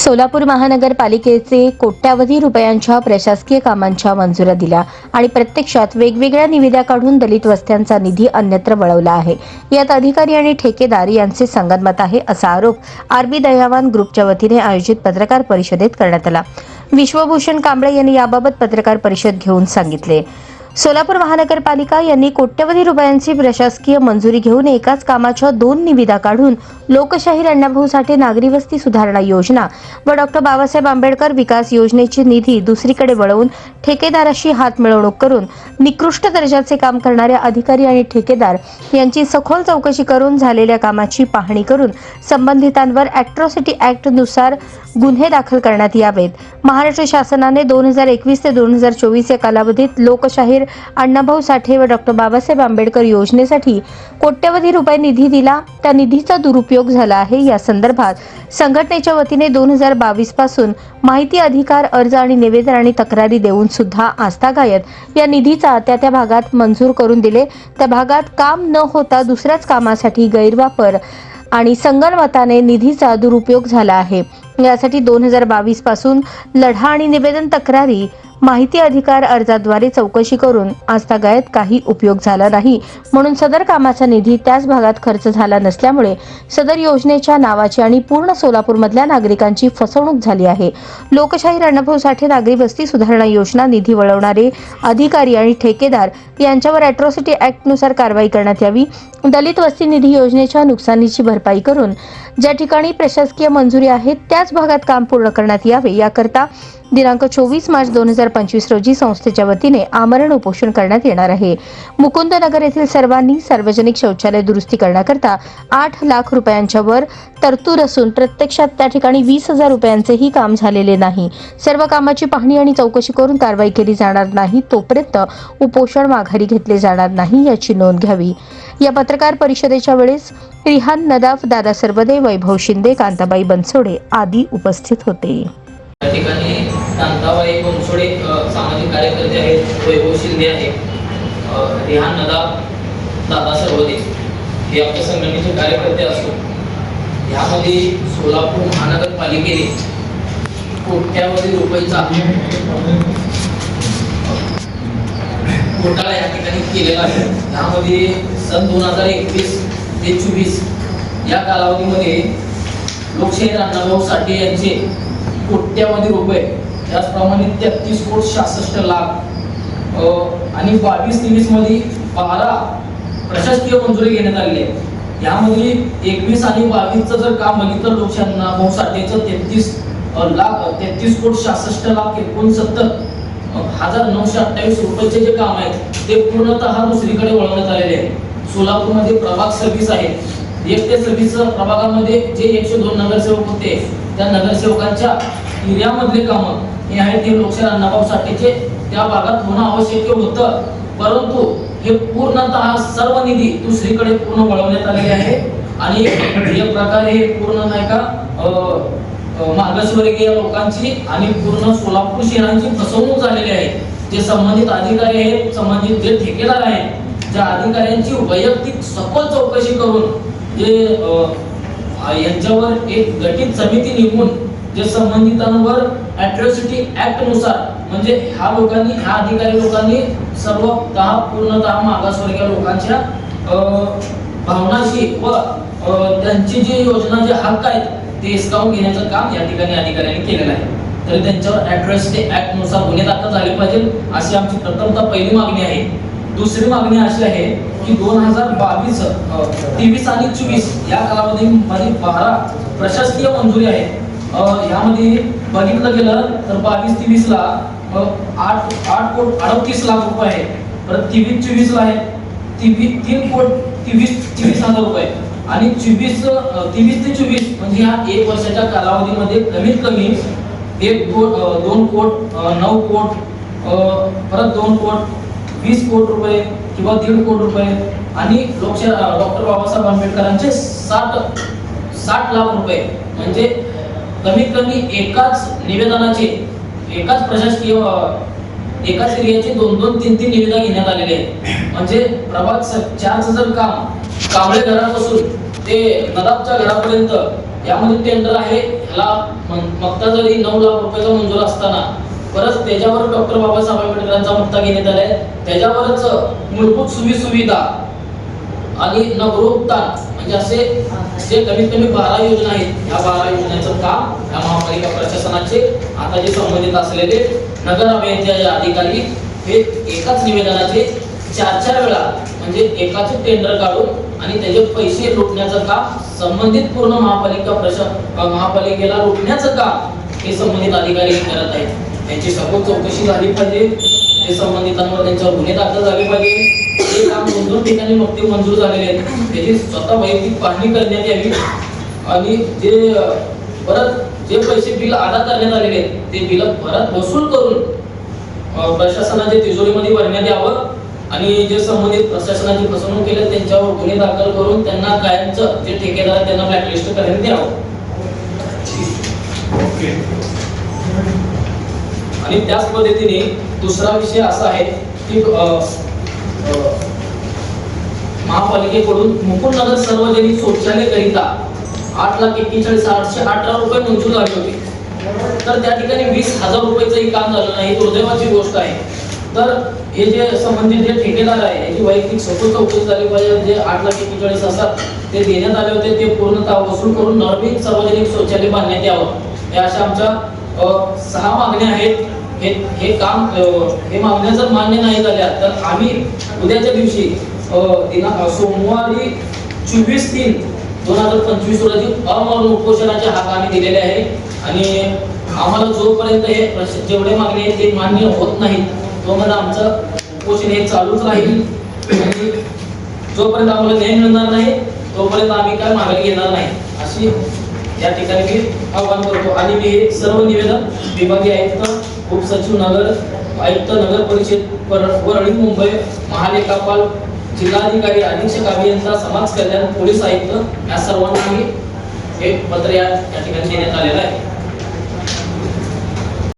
सोलापूर महानगरपालिकेचे कोट्यावधी रुपयांच्या प्रशासकीय कामांच्या मंजुऱ्या दिल्या आणि प्रत्यक्षात वेगवेगळ्या निविदा काढून दलित वस्त्यांचा निधी अन्यत्र वळवला आहे। यात अधिकारी आणि ठेकेदार यांचे संगनमत आहे, असा आरोप आरबी दयावान ग्रुपच्या वतीने आयोजित पत्रकार परिषदेत करण्यात आला। विश्वभूषण कांबळे यांनी याबाबत पत्रकार परिषद घेऊन सांगितले। सोलापूर महानगरपालिका यांनी कोट्यवधी रुपयांची प्रशासकीय मंजुरी घेऊन एकाच कामाच्या 2 निविदा काढून लोकशाहीर अण्णाभाऊ साठे नागरी वस्ती सुधारणा योजना व डॉ. बाबासाहेब आंबेडकर विकास योजनेची निधी दुसरीकडे वळवून ठेकेदाराशी हात मिळवणूक करून निकृष्ट दर्जाचे काम करणाऱ्या अधिकारी आणि ठेकेदार यांची सखोल चौकशी करून झालेल्या कामाची पाहणी करून संबंधितांवर अॅट्रॉसिटी ॲक्ट नुसार गुन्हे दाखल करण्यात यावेत। महाराष्ट्र शासनाने 2021 ते 2024 या कालावधीत लोकशाहीर अण्णाभाऊ साठे व डॉ. बाबासाहेब आंबेडकर योजनेसाठी कोट्यवधी रुपये निधी दिला, त्या निधीचा दुरुपयोग झाला आहे। या संदर्भात संघटनेच्या वतीने 2022 पासून माहिती अधिकार अर्ज आणि निवेदन आणि तक्रारी देऊन सुद्धा आस्थागायत या निधीचा त्या भागात मंजूर करून दिले। त्या भागात काम न होता दुसऱ्याच कामासाठी गैरवापर आणि संगनमताने निधीचा दुरुपयोग झाला आहे। यासाठी 2022 पासून लढा आणि निवेदन तक्रारी माहिती अधिकार अर्जाद्वारे चौकशी करून आजतागायत काही उपयोग झाला नाही, म्हणून सदर कामाचा निधी त्याच भागात खर्च झाला नसल्यामुळे सदर योजनेच्या नावाची आणि पूर्ण सोलापूरमधल्या नागरिकांची फसवणूक झाली आहे। लोकशाहीर अण्णाभाऊ साठे नागरी वस्ती सुधारणा योजना निधी वळवणारे अधिकारी आणि ठेकेदार यांच्यावर अॅट्रॉसिटी ॲक्ट नुसार कारवाई करण्यात यावी। दलित वस्ती निधी योजनेच्या नुकसानीची भरपाई करून ज्या ठिकाणी प्रशासकीय मंजुरी आहे त्याच भागात काम पूर्ण करण्यात यावे। याकरता दिनांक 24 मार्च 2025 रोजी संस्थेच्या वतीने आमरण उपोषण करण्यात येणार आहे। मुकुंदनगर येथील सर्वांनी सार्वजनिक शौचालय दुरुस्ती करण्याकरता 8 लाख रुपयांच्या वर तरतूद असून प्रत्यक्षात त्या ठिकाणी 20,000 रुपयांचेही काम झालेले नाही। सर्व कामाची पाहणी आणि चौकशी करून कारवाई केली जाणार नाही तोपर्यंत उपोषण माघारी घेतले जाणार नाही, याची नोंद घ्यावी। या पत्रकार परिषदेच्या वेळेस रिहान नदाफ, दादा सरबदे, वैभव शिंदे, कांताबाई बनसोडे आदी उपस्थित होते। या ठिकाणी कांताबाई बनसोडे सामाजिक कार्यकर्ते आहेत, वैभव शिंदे आहेत, रिहान नदाफ, दादा सरबदे हे आपल्या संघटनेचे कार्यकर्ते असून यामध्ये सोलापूर महानगरपालिकेने कोट्यावधी रुपयाचा घोटाळा या ठिकाणी केलेला आहे। यामध्ये सन 2021 ते 24 या कालावधीमध्ये लोकशाहीर अण्णाभाऊ साठे यांचे कोट्यावधी रुपये, त्याचप्रमाणे 33 कोटी 66 लाख आणि 22-23 मध्ये 12 प्रशासकीय मंजुरी घेण्यात आलेली आहे। यामध्ये 21 आणि 22चं जर काम बघितलं, लोकशाहीर अण्णाभाऊ साठेचं 33 कोटी 66 लाख 69,928 रुपयाचे जे काम आहे ते पूर्णतः दुसरीकडे वळवण्यात आलेले आहे। सोलापूरमध्ये प्रभाग 26 आहे, 1 ते 26 प्रभागामध्ये जे 102 नगरसेवक होते त्या नगरसेवकांच्या एरियामधले कामं हे आहेत ते लोकशाहीर अण्णाभाऊ साठेचे त्या भागात होणं आवश्यक होतं, परंतु हे पूर्णतः सर्व निधी दुसरीकडे पूर्ण वळवण्यात आलेले आहे। आणि एक प्रकारे पूर्ण नाही का मागासवर्गीय लोकांची आणि पूर्ण सोलापूर शहरांची फसवणूक झालेली आहे। जे संबंधित अधिकारी आहेत, संबंधित जे ठेकेदार आहेत, ज्या अधिकाऱ्यांची वैयक्तिक सखोल चौकशी करून जे यांच्यावर एक गठीत समिती नेमून जे संबंधितांवर अॅट्रॉसिटी ॲक्ट नुसार म्हणजे ह्या अधिकारी लोकांनी सर्वतः पूर्णतः मागासवर्गीय लोकांच्या भावनाशी व त्यांची जी योजना जे हक्क आहेत ते हिसकावून घेण्याचं काम या ठिकाणी अधिकाऱ्यांनी केलेलं आहे। तर त्यांच्यावर अॅट्रॉसिटी ॲक्ट नुसार गुन्हे दाखल झाले पाहिजे अशी आमची प्रथमतः पहिली मागणी आहे। दुसरी मागणी अशी आहे की 2022, 23 आणि 24 या कालावधीमध्ये 12 प्रशासकीय मंजुरी आहेत। यामध्ये बघितलं गेलं तर 22-23 ला 8 कोटी 38 लाख रुपये आहे, परत 23-24 ला आहे 3 कोटी 23 हजार रुपये आणि 23 ते 24 म्हणजे ह्या 1 वर्षाच्या कालावधीमध्ये कमीत कमी 2 कोटी 9 कोटी परत 2 कोटी 20 कोटी रुपये किंवा 1.5 कोटी रुपये आणि लोकशाहीर डॉ. बाबासाहेब आंबेडकरांचे 60 लाख रुपये म्हणजे कमीत कमी एकाच निवेदनाचे एकाच प्रशासकीय एकाच एरियाचे 2-2, 3-3 निविदा घेण्यात आलेले आहेत। म्हणजे प्रभाग 4चं जर काम कांबळे घरापासून ते नदाबच्या घरापर्यंत यामध्ये टेंडर आहे. ह्याला मक्ता जरी 9 लाख रुपयाचा मंजूर असताना परत त्याच्यावर डॉक्टर बाबासाहेब आंबेडकरांचा मक्ता घेण्यात आलाय. त्याच्यावरच मूलभूत सुविधा आणि नगरोत्थान म्हणजे असे जे कमीत कमी 12 योजना आहेत, ह्या 12 योजनांचं काम या महापालिका प्रशासनाचे आता जे संबंधित असलेले नगर अभियंते अधिकारी हे एकाच निवेदनाचे 4 वेळा म्हणजे एकाचे टेंडर काढून आणि त्याचे पैसे लुटण्याचं काम संबंधित पूर्ण महापालिकेला लुटण्याचं काम हे संबंधित अधिकारी करत आहेत. त्यांची सखोल चौकशी झाली पाहिजे. ते संबंधितांवर त्यांच्यावर गुन्हे दाखल झाले पाहिजे. हे काम 2 ठिकाणी नुकते मंजूर झालेले आहेत, त्याची स्वतः वैयक्तिक पाहणी करण्यात यावी आणि जे पैसे बिल अदा करण्यात आलेले आहेत ते बिल परत वसूल करून प्रशासनाच्या तिजोरीमध्ये भरण्यात यावं आणि जे संबंधित प्रशासनाची फसवणूक केली त्यांच्यावर गुन्हे दाखल करून त्यांना कायमचं जे ठेकेदार आहेत त्यांना ब्लॅकलिस्ट करण्यात यावं. आणि त्याच पद्धतीने दुसरा विषय असा आहे की महापालिकेकडून मुकुंदनगर सार्वजनिक शौचालय करिता 8,41,818 रुपये मंजूर झाले होते. तर त्या ठिकाणी 20,000 रुपयाचंही काम झालं नाही. दुर्दैवाची गोष्ट आहे. तर हे जे संबंधित जे ठेकेदार आहे याची वैयक्तिक सखोल चौकशी झाली पाहिजे. जे 8,41,000 असतात ते देण्यात आले होते ते पूर्णतः वसूल करून नवीन सार्वजनिक शौचालय बांधण्यात यावं. या अशा आमच्या 6 मागण्या आहेत. हे मागण्या जर मान्य नाही झाल्या तर आम्ही उद्याच्या दिवशी सोमवारी 24/3/2025 रोजी अमौन उपोषणाचे हाक आम्ही दिलेले आहे आणि आम्हाला जोपर्यंत हे जेवढे मागणी आहेत ते मान्य होत नाहीत तोपर्यंत आमचं उपोषण हे चालूच राहील आणि जोपर्यंत आम्हाला न्याय मिळणार नाही तोपर्यंत आम्ही काय माघारी घेणार नाही अशी या ठिकाणी मी आवाहन करतो. आणि मी हे सर्व निवेदन विभागीय आयुक्त, उपसचिव नगर आयुक्त, नगर परिषद वरळी मुंबई, महालेखापाल, जिल्हाधिकारी, अधीक्षक अभियंता, समाज कल्याण, पोलीस आयुक्त या सर्वांना मी हे पत्र या ठिकाणी देण्यात आलेलं आहे.